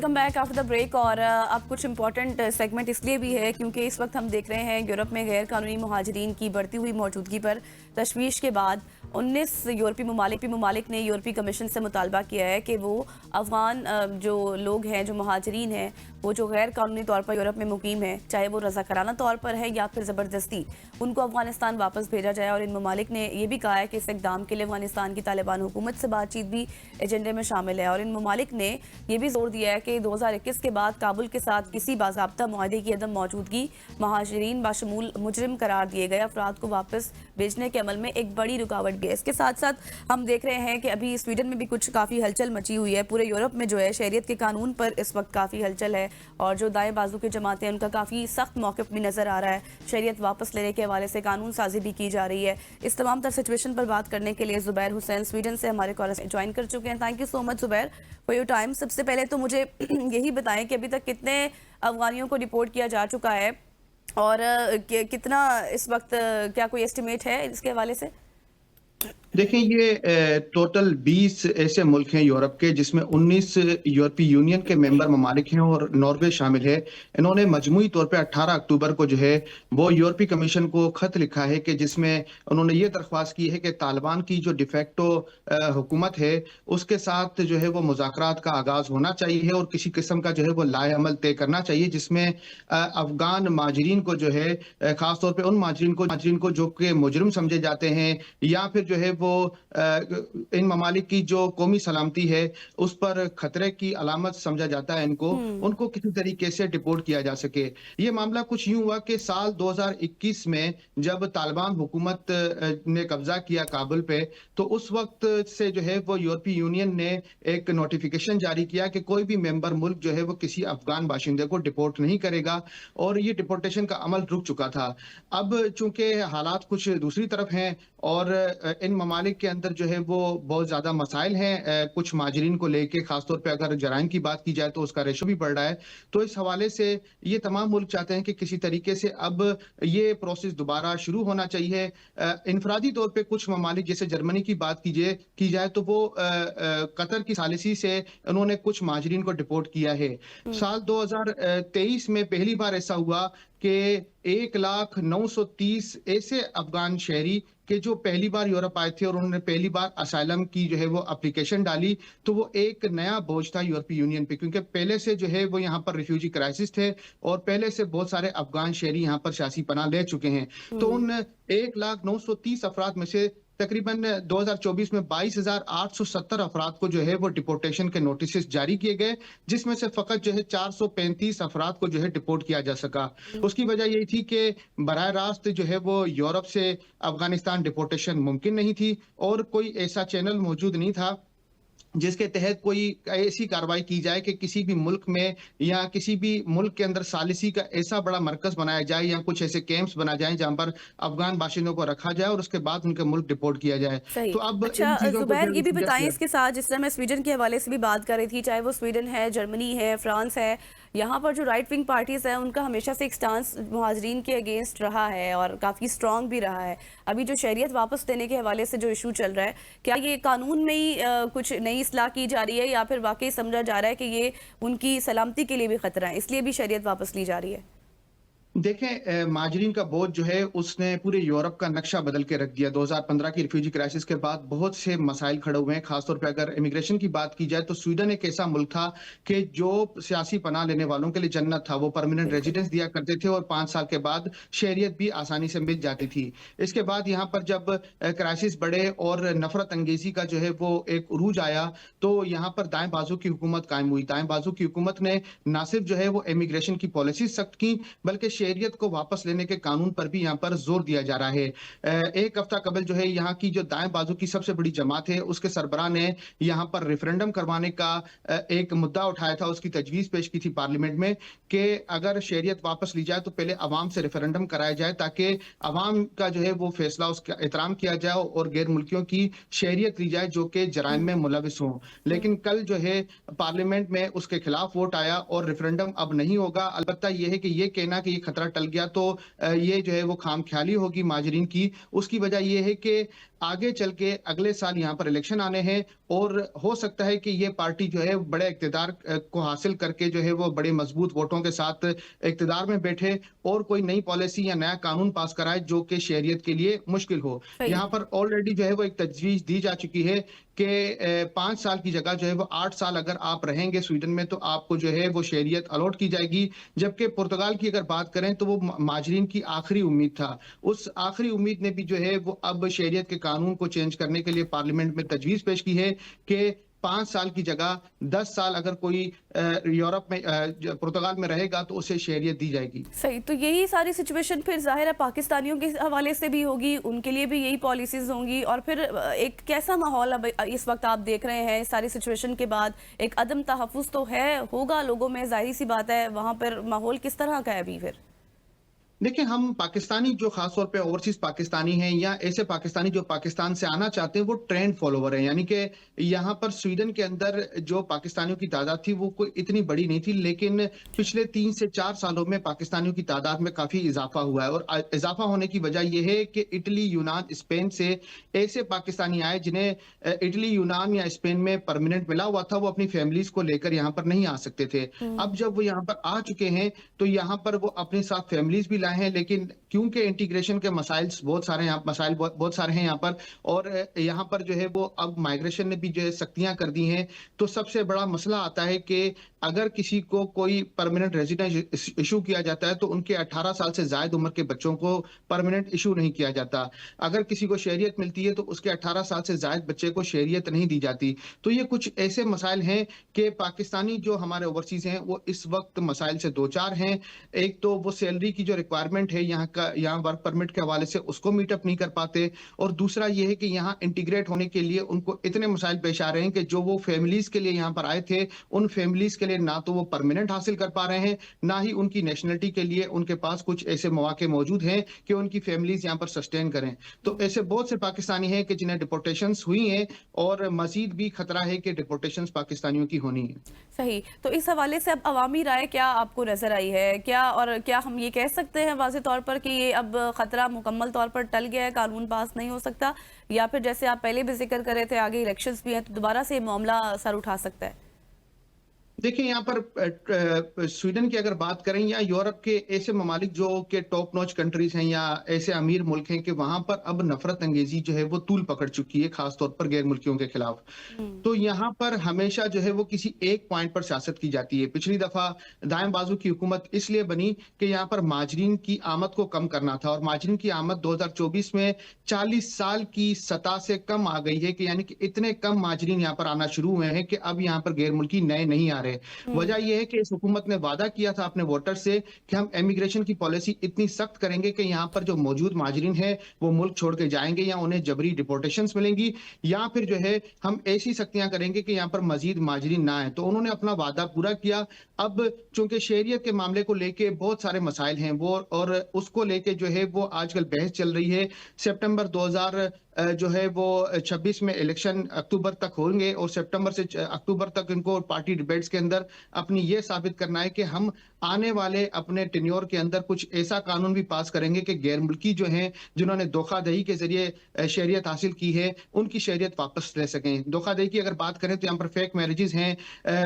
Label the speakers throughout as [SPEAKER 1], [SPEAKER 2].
[SPEAKER 1] Welcome back after the break. और अब कुछ इंपॉर्टेंट सेगमेंट इसलिए भी है क्योंकि इस वक्त हम देख रहे हैं यूरोप में गैर कानूनी मुहाजिरीन की बढ़ती हुई मौजूदगी पर तशवीश के बाद 19 यूरोपीय ममालिक ने यूरोपीय कमीशन से मुतालबा किया है कि वो अफगान जो लोग हैं, जो मुहाजिरीन हैं, वो जो गैर कानूनी तौर पर यूरोप में मुकीम है, चाहे वो रज़ाकाराना तौर पर है या फिर ज़बरदस्ती, उनको अफगानिस्तान वापस भेजा जाए। और इन ममालिक ने यह भी कहा है कि इस इक़दाम के लिए अफगानिस्तान की तालिबान हुकूमत से बातचीत भी एजेंडे में शामिल है। और इन ममालिक ने यह भी जोर दिया है कि 2021 के बाद काबुल के साथ किसी बाज़ाब्ता मुआहदे की अदम मौजूदगी महाजरीन बाशमूल मुजरिम करार दिए गए अफराद को वापस भेजने के अमल में एक बड़ी रुकावट भी है। इसके साथ साथ हम देख रहे हैं कि अभी स्वीडन में भी कुछ काफ़ी हलचल मची हुई है। पूरे यूरोप में जो है शहरियत के कानून पर इस वक्त काफ़ी हलचल है और जो दाएं बाजू की जमातें हैं उनका काफ़ी सख्त मौक़िफ़ भी नज़र आ रहा है। शहरियत वापस लेने के हवाले से कानून साजी भी की जा रही है। इस तमाम तर सिचुएशन पर बात करने के लिए ज़ुबैर हुसैन स्वीडन से हमारे कॉल ज्वाइन कर चुके हैं। Thank you so much Zubair for your time. सबसे पहले तो मुझे यही बताएं कि अभी तक कितने अफगानियों को डिपोर्ट किया जा चुका है और कितना इस वक्त क्या कोई एस्टिमेट है इसके हवाले से?
[SPEAKER 2] देखिए, ये टोटल 20 ऐसे मुल्क हैं यूरोप के जिसमें 19 यूरोपीय यूनियन के मेंबर ममालिक हैं और नॉर्वे शामिल है। इन्होंने मजमूई तौर पे 18 अक्टूबर को जो है वो यूरोपीय कमीशन को खत लिखा है कि जिसमें उन्होंने ये दरख्वास्त की है कि तालिबान की जो डिफेक्टो हुकूमत है उसके साथ जो है वो मुज़ाकरात का आगाज होना चाहिए और किसी किस्म का जो है वो लाए अमल तय करना चाहिए जिसमें अफगान माजरीन को जो है खासतौर पर उन माजरीन को जो कि मुजरिम समझे जाते हैं या फिर जो है वो इन ममालिक की जो कौमी सलामती है उस पर खतरे की अलामत समझा जाता है उनको किसी तरीके से डिपोर्ट किया जा सके। ये मामला कुछ यूं हुआ कि साल 2021 में जब तालिबान हुकूमत ने कब्जा किया काबुल पे, तो उस वक्त से जो है वो यूरोपीय यूनियन ने एक नोटिफिकेशन जारी किया कि कोई भी मेंबर मुल्क जो है वो किसी अफगान बाशिंदे को डिपोर्ट नहीं करेगा और ये डिपोर्टेशन का अमल रुक चुका था। अब चूंकि हालात कुछ दूसरी तरफ हैं और इन ममालिक के अंदर जो है वो बहुत ज्यादा मसाइल हैं कुछ माजरीन को लेके, खासतौर पे अगर जराइम की बात की जाए तो उसका रेशो भी बढ़ रहा है। तो इस हवाले से ये तमाम मुल्क चाहते हैं कि किसी तरीके से अब ये प्रोसेस दोबारा शुरू होना चाहिए। इनफरादी तौर पे कुछ ममालिक जैसे जर्मनी की बात की जाए तो वो कतर की सालिसी से उन्होंने कुछ माजरीन को डिपोर्ट किया है। साल 2023 में पहली बार ऐसा हुआ कि 1,930 ऐसे अफगान शहरी कि जो पहली बार यूरोप आए थे और उन्होंने पहली बार असाइलम की जो है वो एप्लीकेशन डाली, तो वो एक नया बोझ था यूरोपीय यूनियन पे, क्योंकि पहले से जो है वो यहाँ पर रिफ्यूजी क्राइसिस थे और पहले से बहुत सारे अफगान शहरी यहाँ पर सियासी पनाह ले चुके हैं। तो उन 1,930 अफराद में से तकरीबन 2024 में 22,870 अफराद को जो है वो डिपोर्टेशन के नोटिस जारी किए गए, जिसमें से फकत जो है 435 अफराद को जो है डिपोर्ट किया जा सका। उसकी वजह यही थी कि बराह रास्त जो है वो यूरोप से अफगानिस्तान डिपोर्टेशन मुमकिन नहीं थी और कोई ऐसा चैनल मौजूद नहीं था जिसके तहत कोई ऐसी कार्रवाई की जाए कि किसी भी मुल्क में या किसी भी मुल्क के अंदर सालिसी का ऐसा बड़ा मरकज बनाया जाए या कुछ ऐसे कैंप्स बनाए जाए जहां पर अफगान बाशिंदों को रखा जाए और उसके बाद उनके मुल्क डिपोर्ट किया जाए।
[SPEAKER 1] सही।
[SPEAKER 2] तो अब
[SPEAKER 1] अच्छा
[SPEAKER 2] इन चीजों को
[SPEAKER 1] जुबैर, ये भी बताएं इसके साथ, जिस तरह मैं स्वीडन के हवाले से भी बात कर रही थी, चाहे वो स्वीडन है, जर्मनी है, फ्रांस है, यहाँ पर जो राइट विंग पार्टीज हैं उनका हमेशा से एक स्टांस मुहाजिरीन के अगेंस्ट रहा है और काफ़ी स्ट्रांग भी रहा है। अभी जो शहरियत वापस देने के हवाले से जो इशू चल रहा है, क्या ये कानून में ही कुछ नई इस्लाह की जा रही है या फिर वाकई समझा जा रहा है कि ये उनकी सलामती के लिए भी खतरा है, इसलिए भी शहरियत वापस ली जा रही है?
[SPEAKER 2] देखें, माजरीन का बोझ जो है उसने पूरे यूरोप का नक्शा बदल के रख दिया। 2015 की रिफ्यूजी क्राइसिस के बाद बहुत से मसाइल खड़े हुए हैं। खासतौर पे अगर इमिग्रेशन की बात की जाए तो स्वीडन एक ऐसा मुल्क था कि जो सियासी पनाह लेने वालों के लिए जन्नत था। वो परमानेंट रेजिडेंस दिया करते थे और 5 साल के बाद शहरियत भी आसानी से मिल जाती थी। इसके बाद यहाँ पर जब क्राइसिस बढ़े और नफरत अंगेजी का जो है वो एक उरूज आया, तो यहाँ पर दाएं बाजू की हुकूमत कायम हुई। दाएं बाजू की हुकूमत ने ना सिर्फ जो है वो इमिग्रेशन की पॉलिसी सख्त की, बल्कि शहरियत को वापस लेने के कानून पर भी यहाँ पर जोर दिया जा रहा है। एक हफ्ता कबल जो है यहाँ की जो दाएं बाजू की सबसे बड़ी जमात है उसके सरबराह ने यहाँ पर रेफरेंडम करवाने का एक मुद्दा उठाया था, उसकी तजवीज पेश की थी पार्लियामेंट में कि अगर शहरियत वापस ली जाए तो पहले अवाम से रेफरेंडम कराया जाए ताकि अवाम का जो है वो फैसला उसका एहतराम किया जाए और गैर मुल्कियों की शहरियत ली जाए जो कि जराइम में मुलविस हों। लेकिन कल जो है पार्लियामेंट में उसके खिलाफ वोट आया और रेफरेंडम अब नहीं होगा। अलबत्ता यह है कि यह कहना कि ये खतरा टल गया तो ये जो है वो खामख्याली होगी माजरीन की। उसकी वजह ये है कि आगे चल के अगले साल यहाँ पर इलेक्शन आने हैं और हो सकता है कि ये पार्टी जो है बड़े इक़्तिदार को हासिल करके जो है वो बड़े मजबूत वोटों के साथ इक़्तिदार में बैठे और कोई नई पॉलिसी या नया कानून पास कराए जो कि शहरियत के लिए मुश्किल हो।
[SPEAKER 1] सही।
[SPEAKER 2] यहाँ पर ऑलरेडी जो है वो एक तजवीज़ दी जा चुकी है कि 5 साल की जगह जो है वो 8 साल अगर आप रहेंगे स्वीडन में तो आपको जो है वो शहरियत अलॉट की जाएगी। जबकि पुर्तगाल की अगर बात करें तो वो माजरीन की आखिरी उम्मीद था। उस आखिरी उम्मीद ने भी जो है वो अब शहरियत के कानून को चेंज करने के लिए पार्लियामेंट में तजवीज़ पेश की है कि 5 साल की जगह 10 साल अगर कोई यूरोप में पुर्तगाल में रहेगा तो उसे शहरियत दी जाएगी।
[SPEAKER 1] सही, तो यही सारी सिचुएशन फिर ज़ाहिर है पाकिस्तानियों के हवाले से भी होगी, उनके लिए भी यही पॉलिसीज़ होंगी और फिर एक कैसा माहौल अब इस वक्त आप देख रहे हैं इस सारी सिचुएशन के बाद? एक अदम तहफ़्फ़ुज़ तो है, होगा लोगों में, ज़ाहिर सी बात है, वहाँ पर माहौल किस तरह का है अभी फिर?
[SPEAKER 2] देखिए, हम पाकिस्तानी जो ख़ास तौर पे ओवरसीज़ पाकिस्तानी हैं या ऐसे पाकिस्तानी जो पाकिस्तान से आना चाहते हैं, वो ट्रेंड फ़ॉलोवर हैं। यानी कि यहाँ पर स्वीडन के अंदर जो पाकिस्तानियों की तादाद थी, वो कोई इतनी बड़ी नहीं थी, लेकिन पिछले 3 से 4 सालों में पाकिस्तानियों की तादाद में काफ़ी इज़ाफ़ा हुआ है और इज़ाफ़ा होने की वजह ये है कि इटली, यूनान, स्पेन से ऐसे पाकिस्तानी आए जिन्हें इटली, यूनान या स्पेन में परमानेंट मिला हुआ था, वो अपनी फैमिलीज़ को लेकर यहाँ पर नहीं आ सकते थे। अब जब वो यहाँ पर आ चुके हैं, तो यहाँ पर वो अपने साथ फैमिलीज़ भी हैं, लेकिन क्योंकि इंटीग्रेशन के मसाइल्स बहुत सारे बहुत सारे हैं यहाँ पर और यहाँ पर जो है वो अब माइग्रेशन ने भी जो है सख्तियां कर दी हैं। तो सबसे बड़ा मसला आता है कि अगर किसी को कोई परमानेंट रेजिडेंस इशू किया जाता है तो उनके 18 साल से ज्यादा उम्र के बच्चों को परमानेंट इशू नहीं किया जाता। अगर किसी को शहरियत मिलती है तो उसके 18 साल से ज्यादा बच्चे को शहरियत नहीं दी जाती। तो ये कुछ ऐसे मसाइल हैं कि पाकिस्तानी जो हमारे ओवरसीज हैं वो इस वक्त मसाइल से दो चार हैं। एक तो वो सैलरी की जो रिक्वायरमेंट है यहाँ वर्क परमिट के हवाले से उसको मीटअप नहीं कर पाते और दूसरा ये है कि यहाँ इंटीग्रेट होने के लिए उनको इतने मसाइल पेश आ रहे हैं कि जो वो फैमिलीज के लिए यहाँ पर आए थे उन फैमिलीज के लिए ना तो वो परमानेंट हासिल कर पा रहे हैं ना ही उनकी नेशनलिटी के लिए उनके पास कुछ ऐसे मौके मौजूद हैं कि उनकी फैमिलीज यहाँ पर सस्टेन करें। तो ऐसे बहुत से पाकिस्तानी हैं कि जिन्हें डिपोर्टेशंस हुई हैं और मजीद भी खतरा है कि डिपोर्टेशंस पाकिस्तानियों की होनी है।
[SPEAKER 1] सही, तो इस हवाले से अब अवामी राय क्या आपको नजर आई है क्या हम ये कह सकते हैं वाज़ेह तौर पर कि ये अब खतरा मुकम्मल तौर पर टल गया है, कानून पास नहीं हो सकता, या फिर जैसे आप पहले भी जिक्र कर रहे थे आगे इलेक्शंस भी हैं तो दोबारा से मामला सर उठा सकता है?
[SPEAKER 2] देखिए, यहाँ पर स्वीडन की अगर बात करें या यूरोप के ऐसे ममालिक जो कि टॉप नॉच कंट्रीज हैं या ऐसे अमीर मुल्क हैं कि वहां पर अब नफरत अंगेजी जो है वो तूल पकड़ चुकी है, खासतौर पर गैर मुल्कियों के खिलाफ। तो यहाँ पर हमेशा जो है वो किसी एक पॉइंट पर सियासत की जाती है। पिछली दफा दाएं बाजू की हुकूमत इसलिए बनी कि यहाँ पर माजरीन की आमद को कम करना था और माजरीन की आमद 2024 में 40 साल की सतह से कम आ गई है कि यानी कि इतने कम माजरीन यहाँ पर आना शुरू हुए हैं कि अब यहाँ पर गैर मुल्की नए नहीं आ रहे। वजह यह है कि इस हुकूमत ने वादा किया था अपने वोटर से कि हम इमिग्रेशन की पॉलिसी इतनी सख्त करेंगे कि यहाँ पर जो मौजूद माजरीन है वो मुल्क छोड़ के जाएंगे या उन्हें जबरी डिपोर्टेशंस मिलेंगी या फिर जो है हम ऐसी सख्तियां करेंगे कि यहाँ पर मजीद माजरीन ना आए। तो उन्होंने अपना वादा पूरा किया। अब चूंकि शहरियत के मामले को लेके बहुत सारे मसाइल हैं वो और उसको लेके जो है वो आजकल बहस चल रही है। सितंबर 2000 जो है वो 26 में इलेक्शन अक्टूबर तक होंगे और सितंबर से अक्टूबर तक इनको पार्टी डिबेट्स के अंदर अपनी ये साबित करना है कि हम आने वाले अपने टेन्योर के अंदर कुछ ऐसा कानून भी पास करेंगे कि गैर मुल्की जो हैं जिन्होंने धोखाधड़ी के जरिए शहरियत हासिल की है उनकी शहरियत वापस ले सकें। धोखाधड़ी की अगर बात करें तो यहाँ पर फेक मैरिजेस हैं,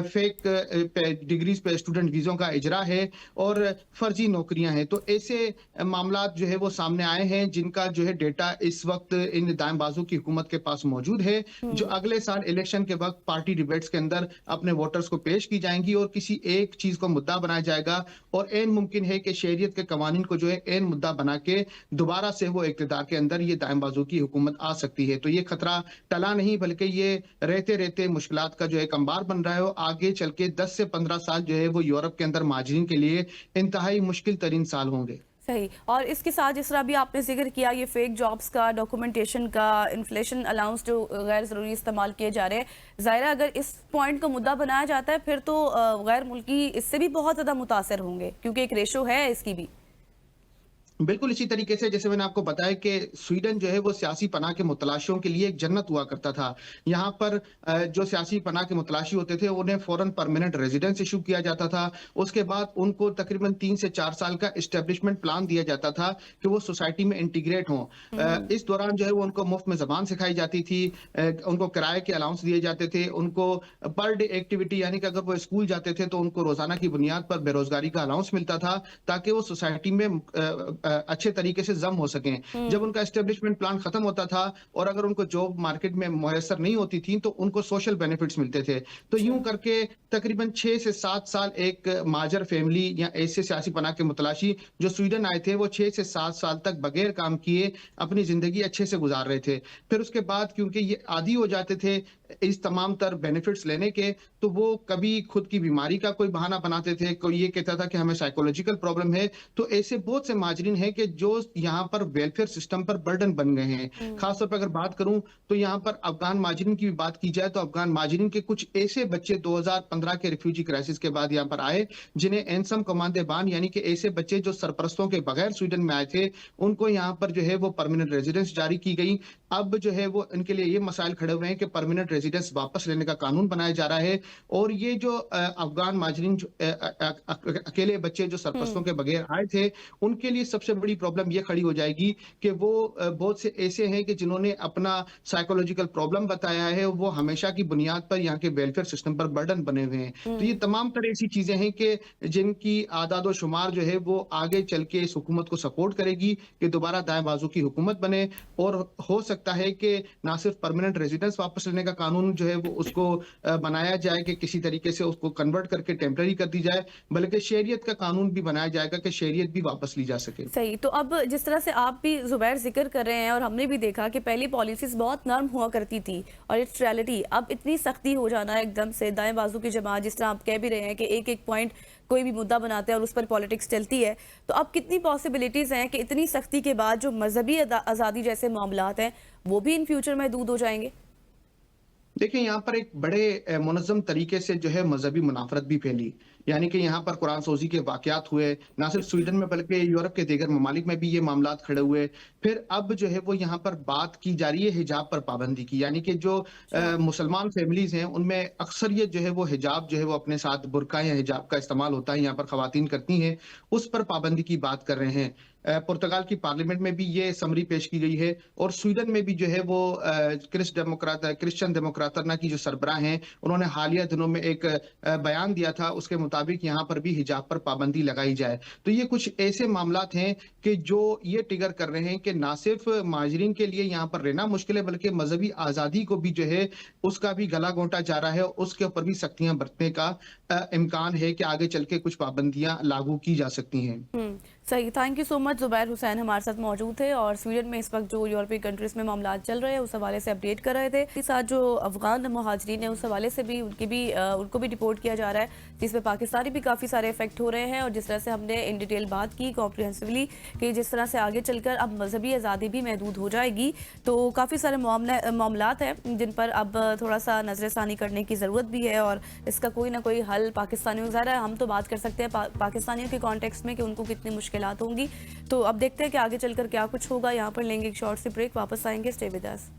[SPEAKER 2] फेक डिग्रीज पे स्टूडेंट वीजों का इजरा है और फर्जी नौकरियां हैं। तो ऐसे मामला जो है वो सामने आए हैं जिनका जो है डेटा इस वक्त इन दाएं बाजू की हुकूमत के पास मौजूद है जो अगले साल इलेक्शन के वक्त पार्टी डिबेट्स के अंदर अपने वोटर्स को पेश की जाएंगी और किसी एक चीज को मुद्दा बनाया जाएगा और ऐन मुमकिन है कि शहरियत के कवानीन को जो है ऐन मुद्दा बना के दोबारा से वो इक़्तिदार के अंदर ये दाएं बाजू की हुकूमत आ सकती है। तो ये खतरा टला नहीं बल्कि ये रहते रहते मुश्किलात का जो है अंबार बन रहा है और आगे चल के 10 से 15 साल जो है वो यूरोप के अंदर माजरीन के लिए इंतहाई मुश्किल तरीन साल होंगे।
[SPEAKER 1] सही, और इसके साथ जिस तरह भी आपने जिक्र किया ये फेक जॉब्स का, डॉक्यूमेंटेशन का, इन्फ्लेशन अलाउंस जो गैर ज़रूरी इस्तेमाल किए जा रहे हैं, ज़ाहिर है अगर इस पॉइंट को मुद्दा बनाया जाता है फिर तो गैर मुल्की इससे भी बहुत ज़्यादा मुतासर होंगे क्योंकि एक रेशो है इसकी भी।
[SPEAKER 2] बिल्कुल इसी तरीके से जैसे मैंने आपको बताया कि स्वीडन जो है वो सियासी पनाह के मुतलाशियों के लिए एक जन्नत हुआ करता था। यहाँ पर जो सियासी पनाह के मुतलाशी होते थे उन्हें फ़ौरन परमानेंट रेज़िडेंस इश्यू किया जाता था। उसके बाद उनको तकरीबन 3 से 4 साल का एस्टेब्लिशमेंट प्लान दिया जाता था कि वो सोसाइटी में इंटीग्रेट हों।
[SPEAKER 1] हुँ,
[SPEAKER 2] इस दौरान जो है वो उनको मुफ़्त में ज़बान सिखाई जाती थी। उनको किराए के अलाउंस दिए जाते थे। उनको पर डे एक्टिविटी यानी कि अगर वो स्कूल जाते थे तो उनको रोज़ाना की बुनियाद पर बेरोज़गारी का अलाउंस मिलता था ताकि वो सोसाइटी में अच्छे तरीके से जम हो सकें।
[SPEAKER 1] हुँ,
[SPEAKER 2] जब उनका एस्टेब्लिशमेंट प्लान खत्म होता था और अगर उनको जॉब मार्केट में मुयस्सर नहीं होती थी तो उनको सोशल बेनिफिट्स मिलते थे। तो
[SPEAKER 1] अच्छा।
[SPEAKER 2] यूँ करके तकरीबन 6 से 7 साल एक महाजर फैमिली या ऐसे सियासी पनाह के मुतलाशी जो स्वीडन आए थे वो 6 से 7 साल तक बगैर काम किए अपनी ज़िंदगी अच्छे से गुज़ार रहे थे। फिर उसके बाद क्योंकि ये आदी हो जाते थे इस तमाम तर बेनिफिट्स लेने के, तो वो कभी खुद की बीमारी का कोई बहाना बनाते थे, कोई ये कहता था कि हमें साइकोलॉजिकल प्रॉब्लम है। तो ऐसे बहुत से महाजरीन हैं कि जो यहाँ पर वेलफेयर सिस्टम पर बर्डन बन गए हैं।
[SPEAKER 1] हुँ,
[SPEAKER 2] खास तौर पर अगर बात करूँ तो यहाँ पर अफ़गान महाजरीन की भी बात की जाए तो अफ़गान महाजरीन के कुछ ऐसे बच्चे 2015 के रिफ्यूजी क्राइसिस के बाद यहाँ पर आए, जिन्हें एनसम कमांडे-बान यानी कि ऐसे बच्चे जो सरपरस्तों के बगैर स्वीडन में आए थे, उनको यहाँ पर जो है वो परमानेंट रेज़िडेंस जारी की गई। अब जो है वो इनके लिए ये मसाइल खड़े हुए हैं कि परमानेंट रेज़िडेंस वापस लेने का कानून बनाया जा रहा है और ये जो अफ़गान महाजरीन जो अकेले बच्चे जो सरपरस्तों
[SPEAKER 1] हुँ,
[SPEAKER 2] के बगैर आए थे, उनके लिए सबसे बड़ी प्रॉब्लम ये खड़ी हो जाएगी कि वो बहुत से ऐसे हैं कि जिन्होंने अपना साइकोलॉजिकल प्रॉब्लम बताया है, वो हमेशा की बुनियाद पर यहाँ के वेलफेयर सिस्टम पर बर्डन बने हुए हैं। तो ये
[SPEAKER 1] हुँ।
[SPEAKER 2] तमाम तरह ऐसी चीज़ें हैं कि जिनकी आदाद-ओ-शुमार जो है वो आगे चल के इस हुकूमत को सपोर्ट करेगी कि दोबारा दाएँ बाजू की हुकूमत बने और हो सकता है कि ना सिर्फ परमानेंट रेज़िडेंस वापस लेने का कानून जो है वो उसको बनाया जाए कि किसी तरीके से उसको कन्वर्ट करके टेम्परेरी कर दी जाए, बल्कि शहरियत का कानून भी बनाया जाएगा कि शहरियत भी वापस ली जा सके।
[SPEAKER 1] सही, तो अब जिस तरह से आप भी ज़ुबैर ज़िक्र कर रहे हैं और हमने भी देखा कि पहली पॉलिसीज़ बहुत नर्म हुआ करती थी और इट्स रियलिटी अब इतनी सख्ती हो जाना एकदम से दाएं बाजू की जमात, जिस तरह आप कह भी रहे हैं कि एक-एक पॉइंट कोई भी मुद्दा बनाते हैं और उस पर पॉलिटिक्स चलती है। तो अब कितनी पॉसिबिलिटीज़ हैं कि इतनी सख्ती के बाद जो मज़हबी आज़ादी जैसे मामलात हैं, वो भी इन फ्यूचर महदूद हो जाएँगे?
[SPEAKER 2] देखिए, यहाँ पर एक बड़े मुनज़्ज़म तरीके से जो है मज़हबी मुनाफ़रत भी फैली। यानी कि यहाँ पर कुरान सोज़ी के वाक़यात हुए, ना सिर्फ़ स्वीडन में बल्कि यूरोप के दीगर ममालिक में भी ये मामलात खड़े हुए। फिर अब जो है वो यहाँ पर बात की जा रही है हिजाब पर पाबंदी की। यानी कि जो
[SPEAKER 1] अच्छा।
[SPEAKER 2] मुसलमान फ़ैमिलीज़ हैं, उनमें अक्सरियत जो है वो हिजाब जो है वो अपने साथ बुर्का या हिजाब का इस्तेमाल होता है, यहाँ पर ख़वातीन करती हैं, उस पर पाबंदी की बात कर रहे हैं। पुर्तगाल की पार्लियामेंट में भी ये समरी पेश की गई है और स्वीडन में भी जो है वो क्रिश्चियन डेमोक्रातना की जो सरबराह हैं, उन्होंने हालिया दिनों में एक बयान दिया था, उसके मुताबिक यहाँ पर भी हिजाब पर पाबंदी लगाई जाए। तो ये कुछ ऐसे मामलात हैं कि जो ये ट्रिगर कर रहे हैं कि ना सिर्फ महाजरीन के लिए यहाँ पर रहना मुश्किल है, बल्कि मज़हबी आज़ादी को भी जो है, उसका भी गला घोंटा जा रहा है, उसके ऊपर भी सख्तियाँ बरतने का इम्कान है कि आगे चल के कुछ पाबंदियाँ लागू की जा सकती हैं।
[SPEAKER 1] हुँ, सही। Thank you so much Zubair Hussain हमारे साथ मौजूद थे और स्वीडन में इस वक़्त जो यूरोपीय कंट्रीज़ में मामलात चल रहे हैं, उस हवाले से अपडेट कर रहे थे। इसके साथ जो अफ़गान मुहाजिरीन हैं, उस हवाले से भी उनको भी डिपोर्ट किया जा रहा है, जिसमें पाकिस्तानी भी काफ़ी सारे इफ़ेक्ट हो रहे हैं और जिस तरह से हमने इन डिटेल बात की कॉम्प्रिहेंसिवली कि जिस तरह से आगे चलकर अब मज़हबी आज़ादी भी महदूद हो जाएगी, तो काफ़ी सारे मामलात हैं, जिन पर अब थोड़ा-सा नज़रसानी करने की ज़रूरत भी है और इसका कोई ना कोई हल पाकिस्तानियों ज़ाहिर है हम तो बात कर सकते हैं पाकिस्तानियों के कॉन्टेक्स्ट में कि उनको कितनी मुश्किलात होंगी। तो अब देखते हैं कि आगे चलकर क्या कुछ होगा। यहाँ पर लेंगे एक शॉर्ट सी ब्रेक, वापस आएंगे। Stay with us.